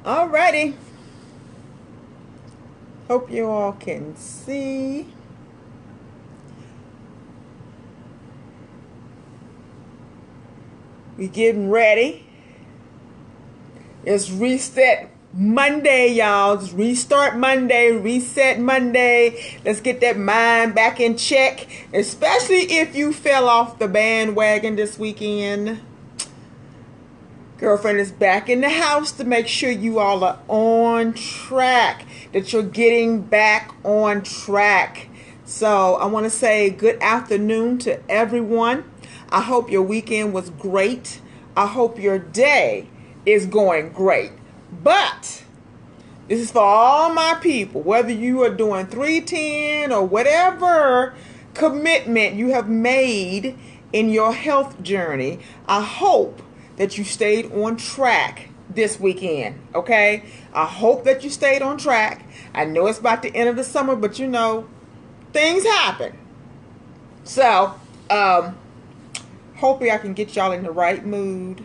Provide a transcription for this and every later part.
Alrighty. Hope you all can see. We getting ready. It's reset Monday, y'all. Just restart Monday, reset Monday. Let's get that mind back in check. Especially if you fell off the bandwagon this weekend. Girlfriend is back in the house to make sure you all are on track, that you're getting back on track. So I want to say good afternoon to everyone. I hope your weekend was great. I hope your day is going great. But this is for all my people, whether you are doing 310 or whatever commitment you have made in your health journey. I hope that you stayed on track this weekend, okay? I hope that you stayed on track. I know it's about the end of the summer, but you know, things happen. So, hopefully I can get y'all in the right mood.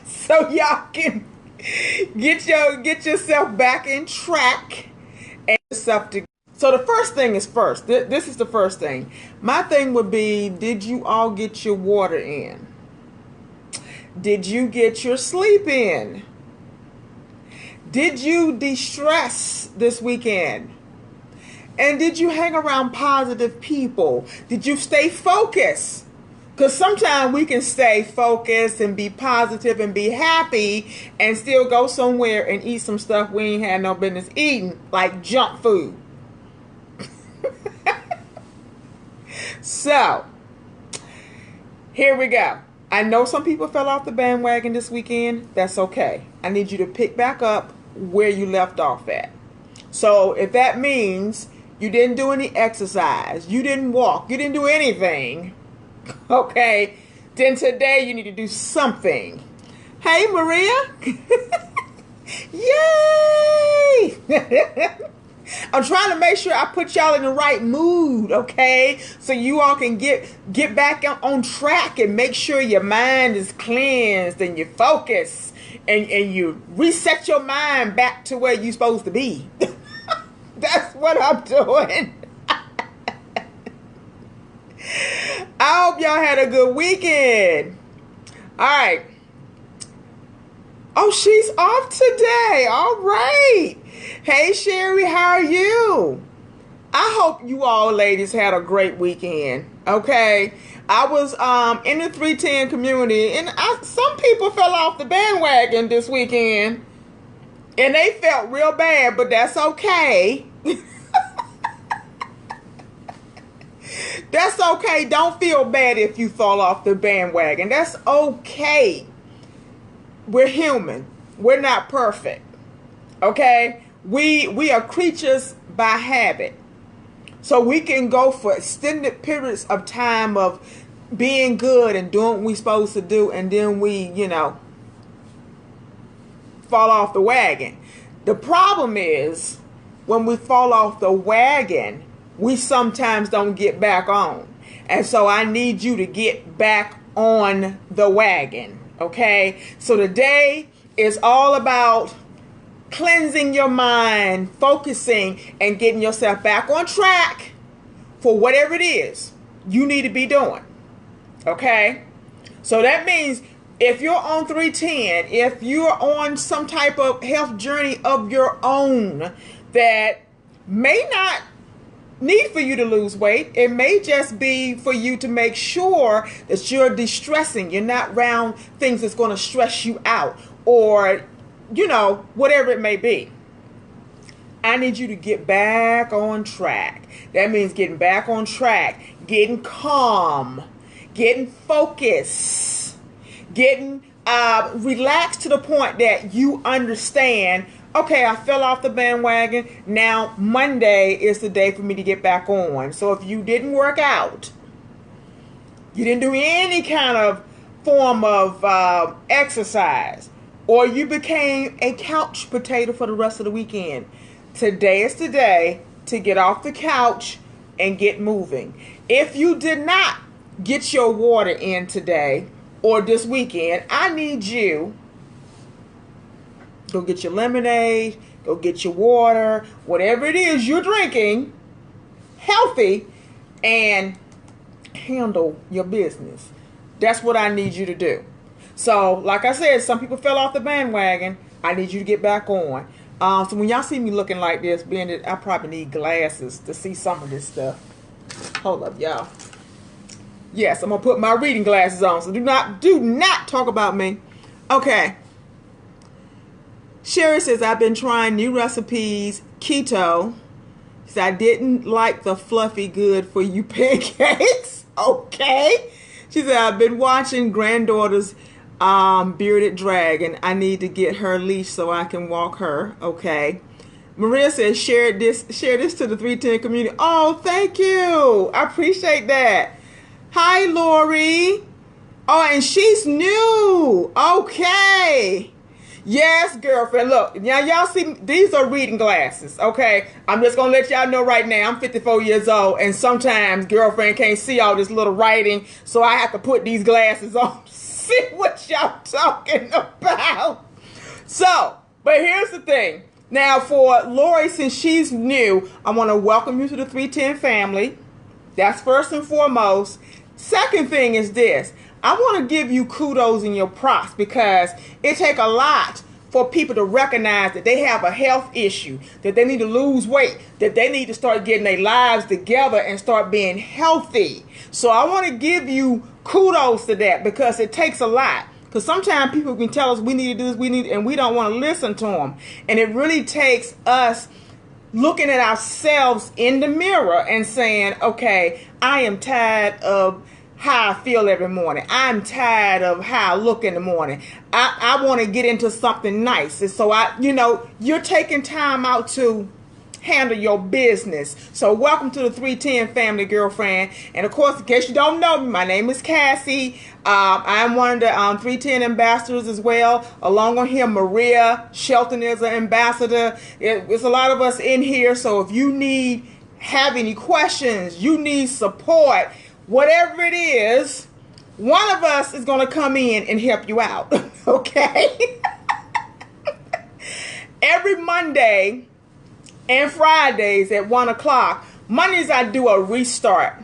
So y'all can get yourself back in track and yourself to. So the first thing is first. This is the first thing. My thing would be, did you all get your water in? Did you get your sleep in? Did you de-stress this weekend? And did you hang around positive people? Did you stay focused? Because sometimes we can stay focused and be positive and be happy and still go somewhere and eat some stuff we ain't had no business eating, like junk food. So, here we go. I know some people fell off the bandwagon this weekend. That's okay. I need you to pick back up where you left off at. So, if that means you didn't do any exercise, you didn't walk, you didn't do anything, okay, then today you need to do something. Hey, Maria. Yay! I'm trying to make sure I put y'all in the right mood, okay? So you all can get back on track and make sure your mind is cleansed and you focus and you reset your mind back to where you're supposed to be. That's what I'm doing. I hope y'all had a good weekend. All right. Oh, she's off today. All right. Hey, Sherry, how are you? I hope you all ladies had a great weekend. Okay. I was in the 310 community, and some people fell off the bandwagon this weekend, and they felt real bad, but that's okay. That's okay. Don't feel bad if you fall off the bandwagon. That's okay. We're human. We're not perfect. Okay? We are creatures by habit. So we can go for extended periods of time of being good and doing what we're supposed to do, and then we, fall off the wagon. The problem is when we fall off the wagon, we sometimes don't get back on. And so I need you to get back on the wagon. Okay? So today is all about cleansing your mind, focusing, and getting yourself back on track for whatever it is you need to be doing. Okay? So that means if you're on 310, if you're on some type of health journey of your own that may not need for you to lose weight, it may just be for you to make sure that you're de-stressing. You're not around things that's going to stress you out, or whatever it may be. I need you to get back on track. That means getting back on track, getting calm, getting focused, getting relaxed to the point that you understand, okay, I fell off the bandwagon. Now Monday is the day for me to get back on. So if you didn't work out, you didn't do any kind of form of exercise, or you became a couch potato for the rest of the weekend, today is the day to get off the couch and get moving. If you did not get your water in today or this weekend, I need you Go get your lemonade, go get your water, whatever it is you're drinking, healthy, and handle your business. That's what I need you to do. So, like I said, some people fell off the bandwagon. I need you to get back on. So when y'all see me looking like this, being that I probably need glasses to see some of this stuff. Hold up, y'all. Yes, I'm gonna put my reading glasses on. So do not talk about me. Okay. Sherry says, I've been trying new recipes, keto. She said, I didn't like the fluffy good for you pancakes. Okay. She said, I've been watching granddaughter's bearded dragon. I need to get her leash so I can walk her. Okay. Maria says, share this to the 310 community. Oh, thank you. I appreciate that. Hi, Lori. Oh, and she's new. Okay. Yes, girlfriend. Look, now y'all see, these are reading glasses, okay? I'm just going to let y'all know right now, I'm 54 years old, and sometimes girlfriend can't see all this little writing, so I have to put these glasses on to see what y'all talking about. So, but here's the thing. Now, for Lori, since she's new, I want to welcome you to the 310 family. That's first and foremost. Second thing is this. I want to give you kudos and your props because it takes a lot for people to recognize that they have a health issue, that they need to lose weight, that they need to start getting their lives together and start being healthy. So I want to give you kudos to that because it takes a lot. Because sometimes people can tell us we need to do this, and we don't want to listen to them. And it really takes us looking at ourselves in the mirror and saying, okay, I am tired of how I feel every morning. I'm tired of how I look in the morning. I want to get into something nice. And so you're taking time out to handle your business. So welcome to the 310 family, girlfriend. And of course, in case you don't know me, my name is Cassie. I'm one of the 310 ambassadors as well. Along with him, Maria Shelton is an ambassador. There's a lot of us in here. So if you have any questions, you need support, whatever it is, one of us is going to come in and help you out. Okay? Every Monday and Fridays at 1 o'clock. Mondays I do a restart.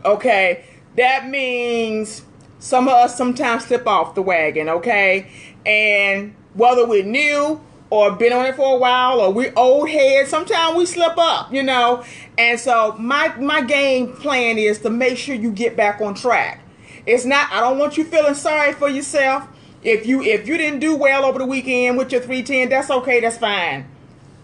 Okay? That means some of us sometimes slip off the wagon. Okay? And whether we're new or been on it for a while or we're old heads, sometimes we slip up, And so my game plan is to make sure you get back on track. It's not, I don't want you feeling sorry for yourself. If you didn't do well over the weekend with your 310, that's okay, that's fine.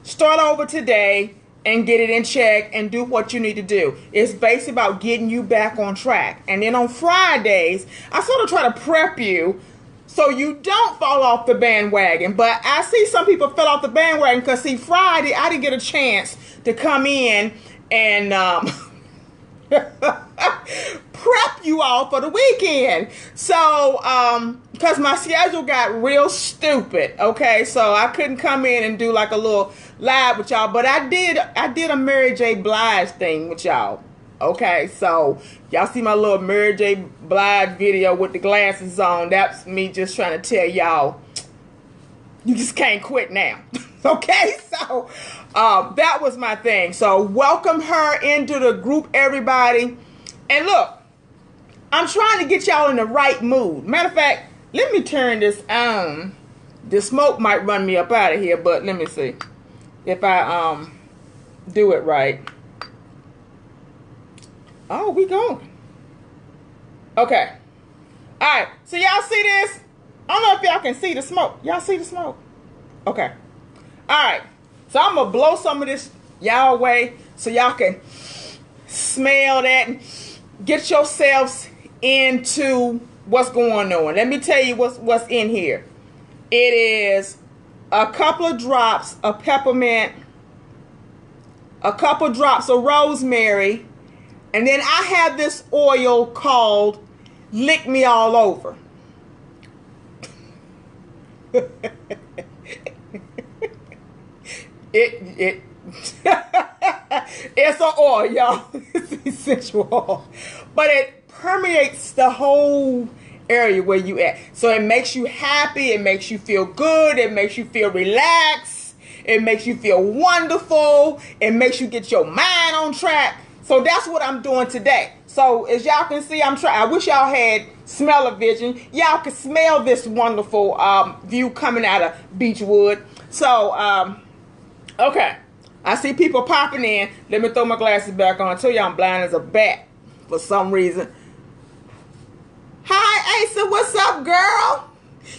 Start over today and get it in check and do what you need to do. It's basically about getting you back on track. And then on Fridays, I sort of try to prep you so you don't fall off the bandwagon. But I see some people fell off the bandwagon because, see, Friday, I didn't get a chance to come in and prep you all for the weekend. So, because my schedule got real stupid, okay? So I couldn't come in and do like a little live with y'all. But I did a Mary J. Blige thing with y'all. Okay, so y'all see my little Mary J. Blige video with the glasses on. That's me just trying to tell y'all, you just can't quit now. Okay, so that was my thing. So welcome her into the group, everybody. And look, I'm trying to get y'all in the right mood. Matter of fact, let me turn this on. The smoke might run me up out of here, but let me see if I do it right. Oh, we going. Okay. All right. So y'all see this? I don't know if y'all can see the smoke. Y'all see the smoke? Okay. All right. So I'm going to blow some of this y'all away so y'all can smell that and get yourselves into what's going on. Let me tell you what's in here. It is a couple of drops of peppermint, a couple of drops of rosemary, and then I have this oil called Lick Me All Over. It's an oil, y'all. It's essential oil. But it permeates the whole area where you at. So it makes you happy, it makes you feel good, it makes you feel relaxed, it makes you feel wonderful, it makes you get your mind on track. So that's what I'm doing today. So as y'all can see, I wish y'all had smell-o-vision. Y'all can smell this wonderful view coming out of Beechwood. So okay, I see people popping in. Let me throw my glasses back on. I tell y'all I'm blind as a bat for some reason. Hi, Asa. What's up, girl?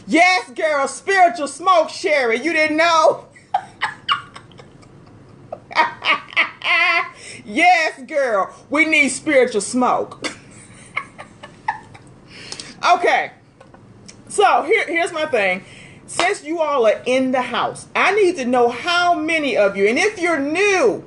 Yes, girl. Spiritual smoke, Sherry. You didn't know? Yes, girl. We need spiritual smoke. Okay. So here's my thing. Since you all are in the house, I need to know how many of you, and if you're new,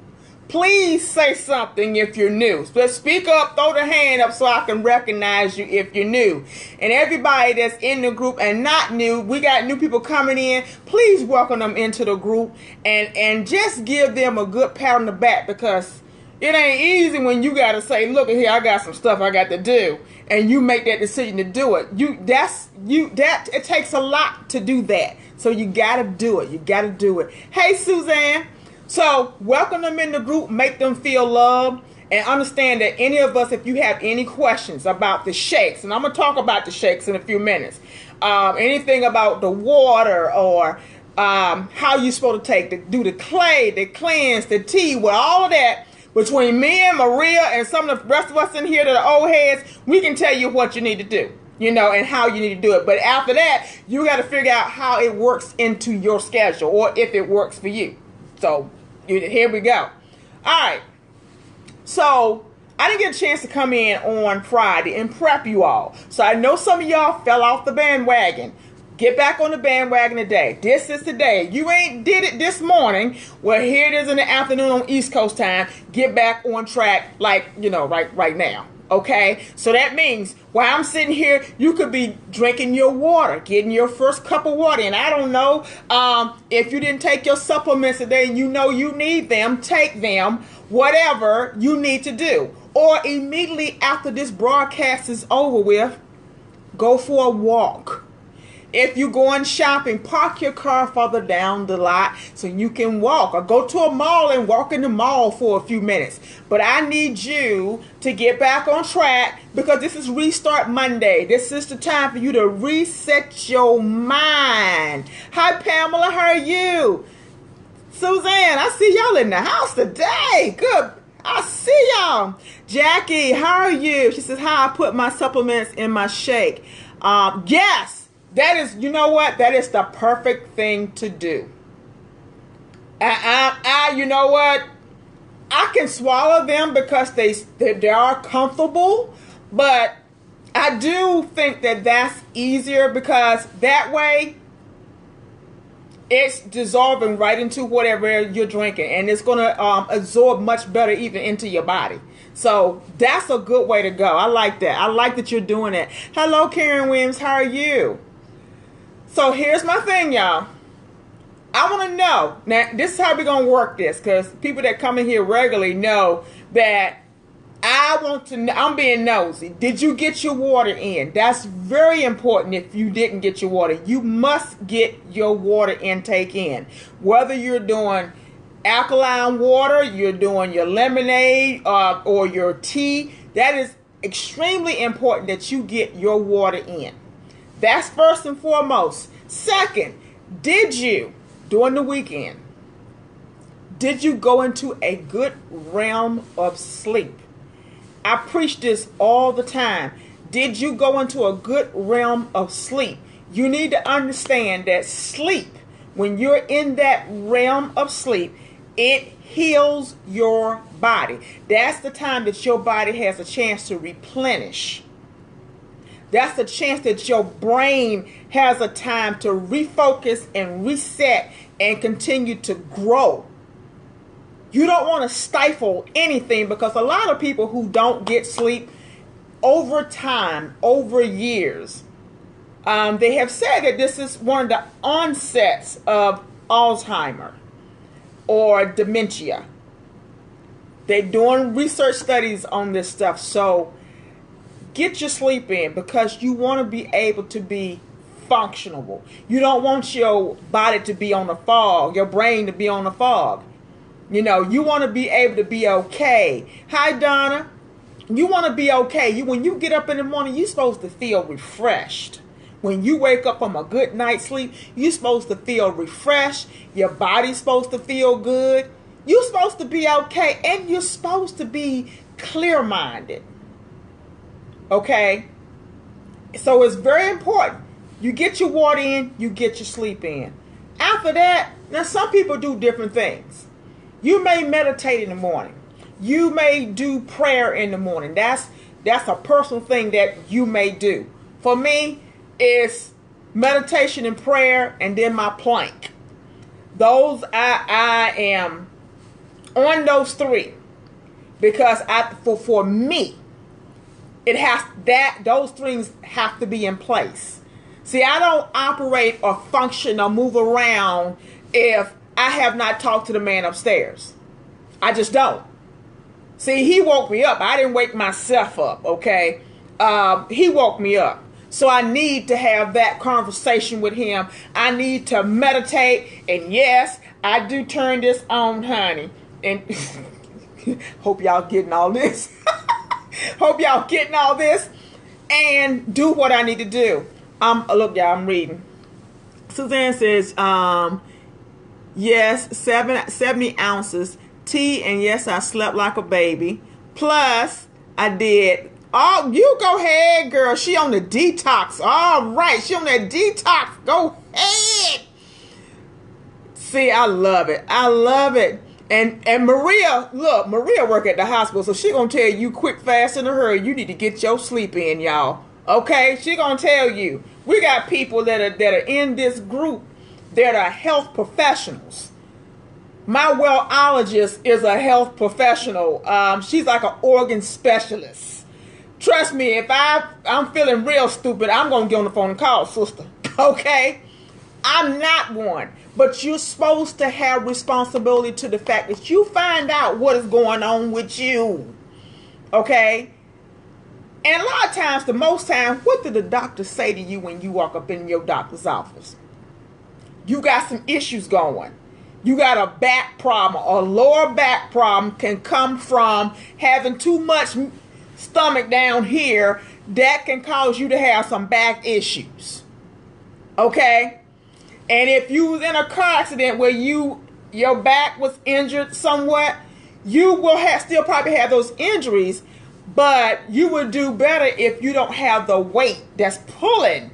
please say something if you're new. Let's speak up, throw the hand up so I can recognize you if you're new. And everybody that's in the group and not new, we got new people coming in. Please welcome them into the group and just give them a good pat on the back, because it ain't easy when you got to say, look at here, I got some stuff I got to do. And you make that decision to do it. It takes a lot to do that. So you got to do it. You got to do it. Hey, Suzanne. So welcome them in the group, make them feel loved, and understand that any of us, if you have any questions about the shakes, and I'm going to talk about the shakes in a few minutes, anything about the water or how you're supposed to do the clay, the cleanse, the tea, with all of that, between me and Maria and some of the rest of us in here that are old heads, we can tell you what you need to do, and how you need to do it. But after that, you got to figure out how it works into your schedule, or if it works for you. So here we go. All right. So I didn't get a chance to come in on Friday and prep you all. So I know some of y'all fell off the bandwagon. Get back on the bandwagon today. This is today. You ain't did it this morning. Well, here it is in the afternoon on East Coast time. Get back on track, like, right now. Okay? So that means while I'm sitting here, you could be drinking your water, getting your first cup of water. And I don't know, if you didn't take your supplements today and you know you need them, take them, whatever you need to do. Or immediately after this broadcast is over with, go for a walk. If you're going shopping, park your car further down the lot so you can walk, or go to a mall and walk in the mall for a few minutes. But I need you to get back on track, because this is Restart Monday. This is the time for you to reset your mind. Hi, Pamela. How are you? Suzanne, I see y'all in the house today. Good. I see y'all. Jackie, how are you? She says, how I put my supplements in my shake. Yes. That is, you know what? That is the perfect thing to do. You know what? I can swallow them because they are comfortable, but I do think that that's easier, because that way it's dissolving right into whatever you're drinking, and it's going to absorb much better even into your body. So that's a good way to go. I like that. I like that you're doing it. Hello, Karen Williams. How are you? So here's my thing, y'all. I want to know. Now, this is how we're going to work this, because people that come in here regularly know that I want to know. I'm being nosy. Did you get your water in? That's very important. If you didn't get your water, you must get your water intake in. Whether you're doing alkaline water, you're doing your lemonade, or your tea, that is extremely important that you get your water in. That's first and foremost. Second, did you, during the weekend, did you go into a good realm of sleep? I preach this all the time. Did you go into a good realm of sleep? You need to understand that sleep, when you're in that realm of sleep, it heals your body. That's the time that your body has a chance to replenish. That's the chance that your brain has a time to refocus and reset and continue to grow. You don't want to stifle anything, because a lot of people who don't get sleep over time, over years, they have said that this is one of the onsets of Alzheimer or dementia. They're doing research studies on this stuff. So get your sleep in, because you want to be able to be functional. You don't want your body to be on the fog, your brain to be on the fog. You know, you want to be able to be okay. Hi, Donna. You want to be okay. When you get up in the morning, you're supposed to feel refreshed. When you wake up from a good night's sleep, you're supposed to feel refreshed. Your body's supposed to feel good. You're supposed to be okay, and you're supposed to be clear-minded. Okay? So it's very important. You get your water in, you get your sleep in. After that, now some people do different things. You may meditate in the morning. You may do prayer in the morning. That's a personal thing that you may do. For me, it's meditation and prayer, and then my plank. Those I am on those three, because for me, those things have to be in place. See, I don't operate or function or move around if I have not talked to the man upstairs. I just don't. See, he woke me up. I didn't wake myself up, okay? He woke me up. So I need to have that conversation with him. I need to meditate. And yes, I do turn this on, honey. And hope y'all getting all this. Hope y'all getting all this. And do what I need to do. Look, y'all, I'm reading. Suzanne says, yes, 70 ounces tea, and yes, I slept like a baby. Plus, I did. Oh, you go ahead, girl. She on the detox. All right, she on that detox. Go ahead. See, I love it. I love it. And Maria, look, Maria work at the hospital, so she gonna tell you quick, fast, in a hurry. You need to get your sleep in, y'all. Okay, she gonna tell you. We got people that are in this group that are health professionals. My wellologist is a health professional. She's like an organ specialist. Trust me, if I'm feeling real stupid, I'm gonna get on the phone and call sister. Okay, I'm not one. But you're supposed to have responsibility to the fact that you find out what is going on with you. Okay? And a lot of times, the most time, what did the doctor say to you when you walk up in your doctor's office? You got some issues going. You got a back problem, or lower back problem can come from having too much stomach down here. That can cause you to have some back issues. Okay? And if you was in a car accident where your back was injured somewhat, you will still probably have those injuries, but you would do better if you don't have the weight that's pulling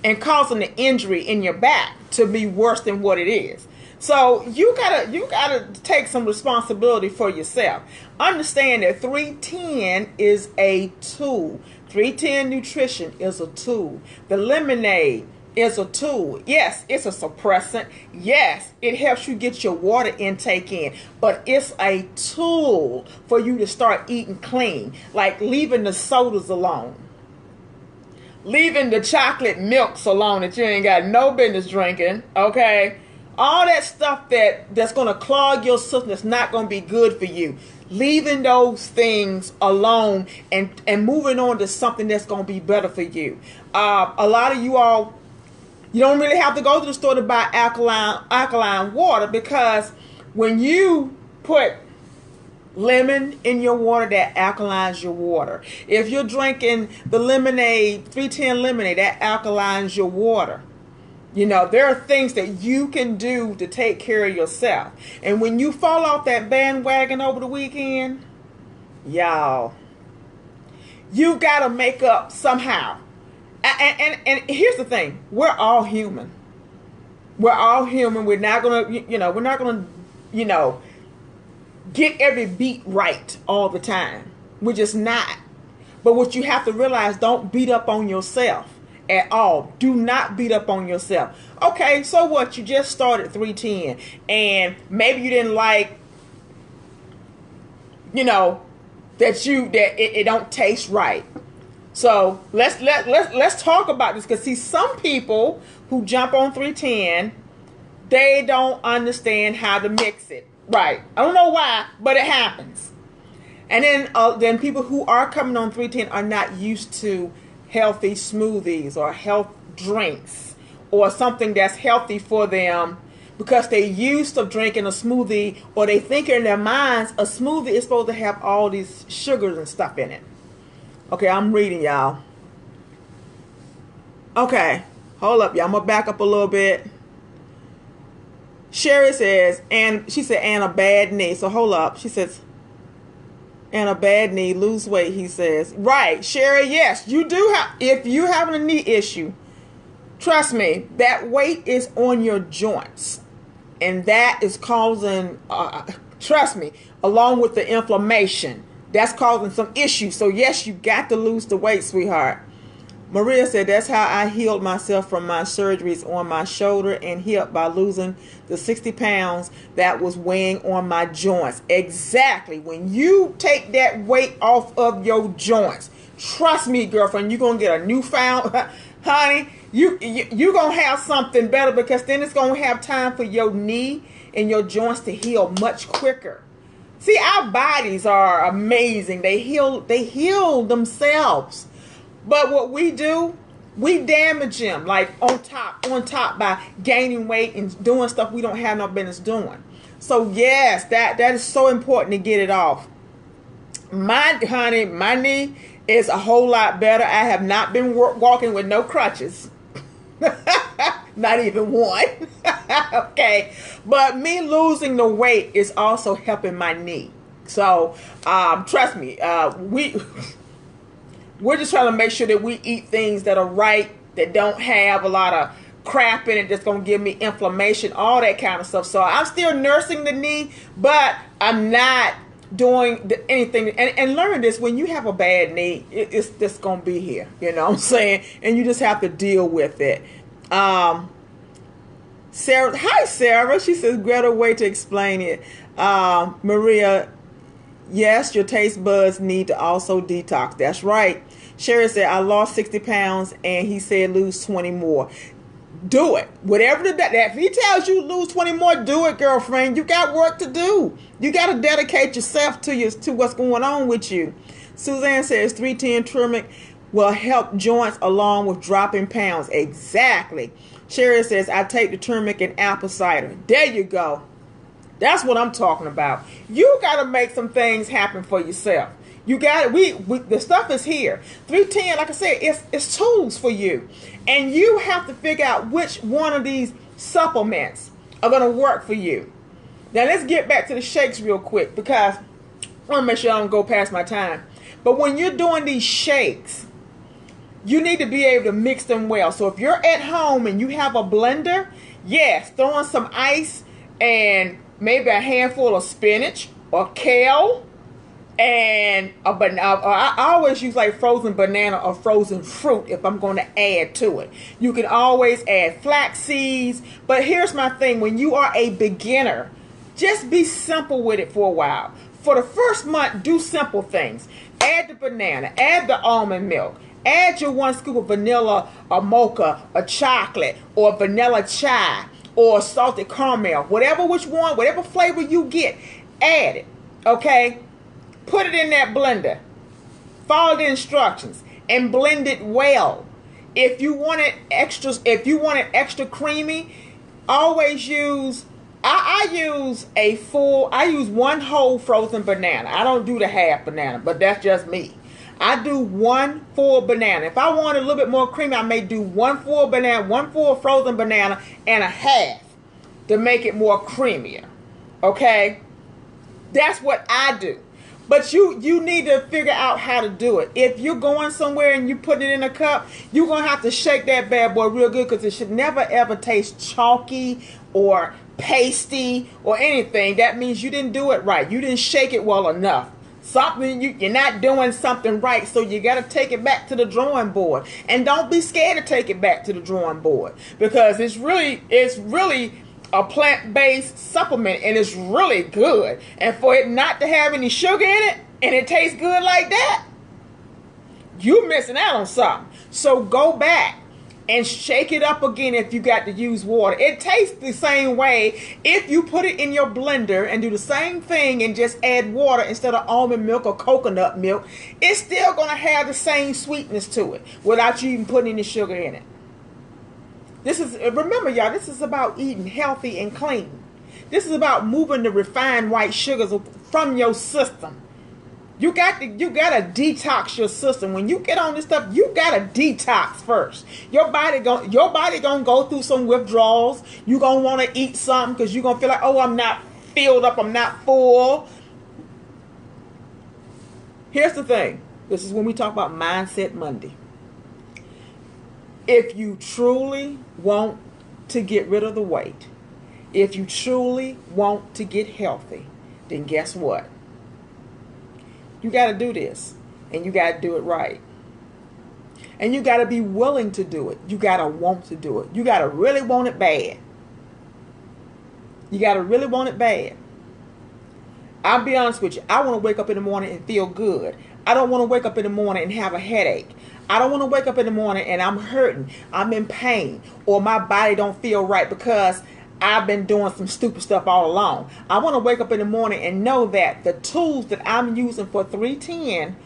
and causing the injury in your back to be worse than what it is. So you gotta take some responsibility for yourself. Understand that 310 is a tool. 310 nutrition is a tool. The lemonade is a tool. Yes, it's a suppressant. Yes, it helps you get your water intake in, but it's a tool for you to start eating clean, like leaving the sodas alone, leaving the chocolate milks alone that you ain't got no business drinking. Okay, all that stuff that's going to clog your system, that's not going to be good for you. Leaving those things alone and moving on to something that's going to be better for you. A lot of you all, you don't really have to go to the store to buy alkaline water, because when you put lemon in your water, that alkalines your water. If you're drinking the lemonade, 310 lemonade, that alkalines your water. You know, there are things that you can do to take care of yourself. And when you fall off that bandwagon over the weekend, y'all, you got to make up somehow. And here's the thing, we're all human. We're all human. We're not gonna get every beat right all the time. We're just not. But what you have to realize, don't beat up on yourself at all. Do not beat up on yourself. Okay, so what? You just started 310, and maybe you didn't like, that it don't taste right. So let's talk about this, because see, some people who jump on 310, they don't understand how to mix it right. I don't know why, but it happens. And then people who are coming on 310 are not used to healthy smoothies or health drinks or something that's healthy for them, because they used to drinking a smoothie, or they think in their minds a smoothie is supposed to have all these sugars and stuff in it. Okay, I'm reading, y'all. Okay, hold up, y'all. I'm gonna back up a little bit. Sherry says, and she said, and a bad knee. So hold up. She says, and a bad knee, lose weight, he says. Right, Sherry, yes, you do have, if you having a knee issue, trust me, that weight is on your joints. And that is causing, trust me, along with the inflammation, that's causing some issues. So yes, you got to lose the weight, sweetheart. Maria said, that's how I healed myself from my surgeries on my shoulder and hip, by losing the 60 pounds that was weighing on my joints. Exactly. When you take that weight off of your joints, trust me, girlfriend, you're going to get a newfound, honey, you're going to have something better, because then it's going to have time for your knee and your joints to heal much quicker. See, our bodies are amazing. They heal themselves. But what we do, we damage them, like on top by gaining weight and doing stuff we don't have no business doing. So yes, that is so important to get it off. My knee is a whole lot better. I have not been walking with no crutches. Not even one. Okay. But me losing the weight is also helping my knee. So trust me, we're just trying to make sure that we eat things that are right, that don't have a lot of crap in it that's going to give me inflammation, all that kind of stuff. So I'm still nursing the knee, but I'm not doing anything. And learn this, when you have a bad knee, it's just going to be here. You know what I'm saying? And you just have to deal with it. Sarah, hi, Sarah. She says, greater way to explain it. Maria, yes, your taste buds need to also detox. That's right. Sherry said, I lost 60 pounds and he said lose 20 more. Do it. Whatever if he tells you lose 20 more, do it, girlfriend. You got work to do. You got to dedicate yourself to what's going on with you. Suzanne says 310 turmeric will help joints along with dropping pounds. Exactly. Sherry says, I take the turmeric and apple cider. There you go. That's what I'm talking about. You got to make some things happen for yourself. You got it. The stuff is here. 310, like I said, it's tools for you. And you have to figure out which one of these supplements are going to work for you. Now, let's get back to the shakes real quick, because I want to make sure I don't go past my time. But when you're doing these shakes, you need to be able to mix them well. So if you're at home and you have a blender, yes, throw in some ice and maybe a handful of spinach or kale and a banana. I always use like frozen banana or frozen fruit if I'm going to add to it. You can always add flax seeds. But here's my thing. When you are a beginner, just be simple with it for a while. For the first month, do simple things. Add the banana. Add the almond milk. Add your 1 scoop of vanilla or mocha or chocolate or vanilla chai or salted caramel. Whatever flavor you get, add it. Okay? Put it in that blender. Follow the instructions and blend it well. If you want it extra creamy, always use I use one whole frozen banana. I don't do the half banana, but that's just me. I do 1 full banana. If I want it a little bit more creamy, I may do 1 full banana, 1 full frozen banana, and a half to make it more creamier. Okay? That's what I do. But you need to figure out how to do it. If you're going somewhere and you put it in a cup, you're going to have to shake that bad boy real good, because it should never ever taste chalky or pasty or anything. That means you didn't do it right. You didn't shake it well enough. You're not doing something right, so you got to take it back to the drawing board. And don't be scared to take it back to the drawing board, because it's really a plant-based supplement, and it's really good. And for it not to have any sugar in it, and it tastes good like that, you're missing out on something. So go back and shake it up again if you got to use water. It tastes the same way if you put it in your blender and do the same thing and just add water instead of almond milk or coconut milk. It's still going to have the same sweetness to it without you even putting any sugar in it. Remember y'all, this is about eating healthy and clean. This is about moving the refined white sugars from your system. You got to detox your system. When you get on this stuff, you got to detox first. Your body gonna go through some withdrawals. You gonna want to eat something because you're gonna feel like, oh, I'm not filled up, I'm not full. Here's the thing. This is when we talk about Mindset Monday. If you truly want to get rid of the weight, if you truly want to get healthy, then guess what? You got to do this, and you got to do it right. And you got to be willing to do it. You got to want to do it. You got to really want it bad. You got to really want it bad. I'll be honest with you. I want to wake up in the morning and feel good. I don't want to wake up in the morning and have a headache. I don't want to wake up in the morning and I'm hurting, I'm in pain, or my body don't feel right because I've been doing some stupid stuff all along. I want to wake up in the morning and know that the tools that I'm using for 310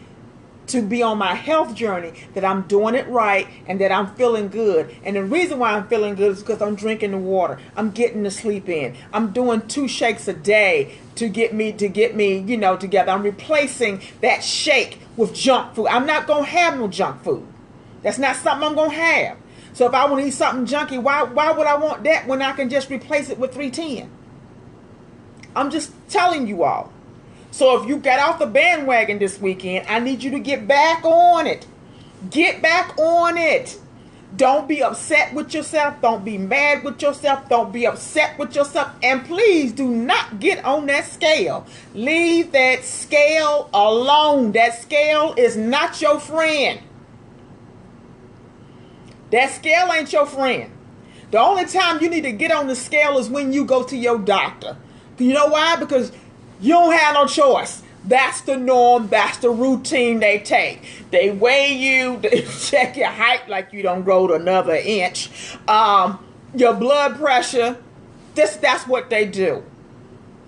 to be on my health journey, that I'm doing it right and that I'm feeling good. And the reason why I'm feeling good is because I'm drinking the water. I'm getting the sleep in. I'm doing 2 shakes a day to get me, together. I'm replacing that shake with junk food. I'm not going to have no junk food. That's not something I'm going to have. So if I want to eat something junky, why would I want that when I can just replace it with 310? I'm just telling you all. So if you got off the bandwagon this weekend, I need you to get back on it. Get back on it. Don't be upset with yourself. Don't be mad with yourself. Don't be upset with yourself. And please do not get on that scale. Leave that scale alone. That scale is not your friend. That scale ain't your friend. The only time you need to get on the scale is when you go to your doctor. You know why? Because you don't have no choice. That's the norm. That's the routine they take. They weigh you. They check your height like you don't grow to another inch. Your blood pressure. That's what they do.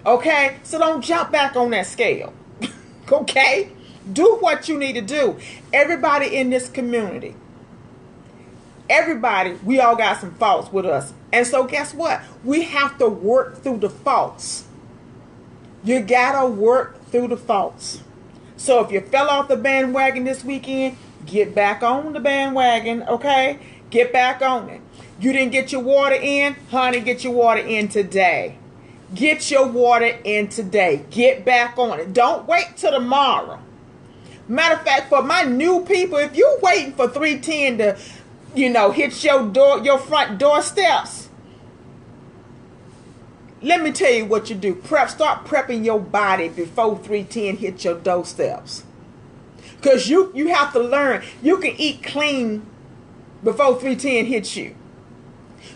Okay? So don't jump back on that scale. Okay? Do what you need to do. Everybody in this community. Everybody, we all got some faults with us. And so guess what? We have to work through the faults. You gotta work through the faults. So if you fell off the bandwagon this weekend, get back on the bandwagon, okay? Get back on it. You didn't get your water in? Honey, get your water in today. Get your water in today. Get back on it. Don't wait till tomorrow. Matter of fact, for my new people, if you're waiting for 310 to, hit your door, your front doorsteps, let me tell you what you do. Start prepping your body before 310 hit your doorsteps. Because you have to learn. You can eat clean before 310 hits you.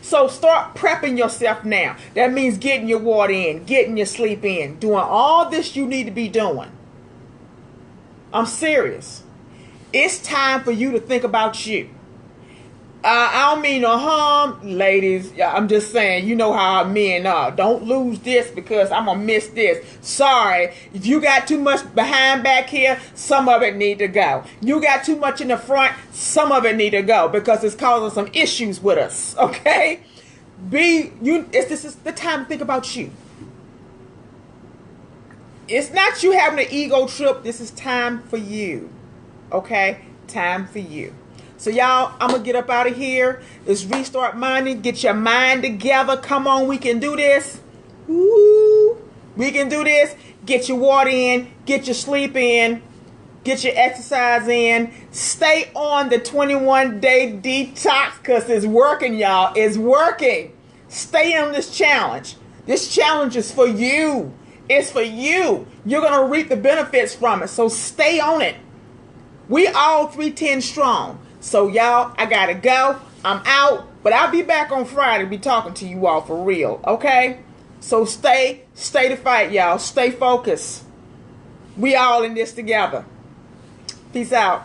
So start prepping yourself now. That means getting your water in, getting your sleep in, doing all this you need to be doing. I'm serious. It's time for you to think about you. I don't mean no harm, ladies. I'm just saying, you know how men are. Don't lose this because I'm going to miss this. Sorry. If you got too much behind back here, some of it need to go. You got too much in the front, some of it need to go because it's causing some issues with us. Okay? This is the time to think about you. It's not you having an ego trip. This is time for you. Okay? Time for you. So y'all, I'm going to get up out of here. Let's restart minding. Get your mind together. Come on, we can do this. Woo. We can do this. Get your water in. Get your sleep in. Get your exercise in. Stay on the 21-day detox because it's working, y'all. It's working. Stay on this challenge. This challenge is for you. It's for you. You're going to reap the benefits from it. So stay on it. We all 310 strong. So y'all, I gotta go. I'm out. But I'll be back on Friday to be talking to you all for real. Okay? So stay the fight, y'all. Stay focused. We all in this together. Peace out.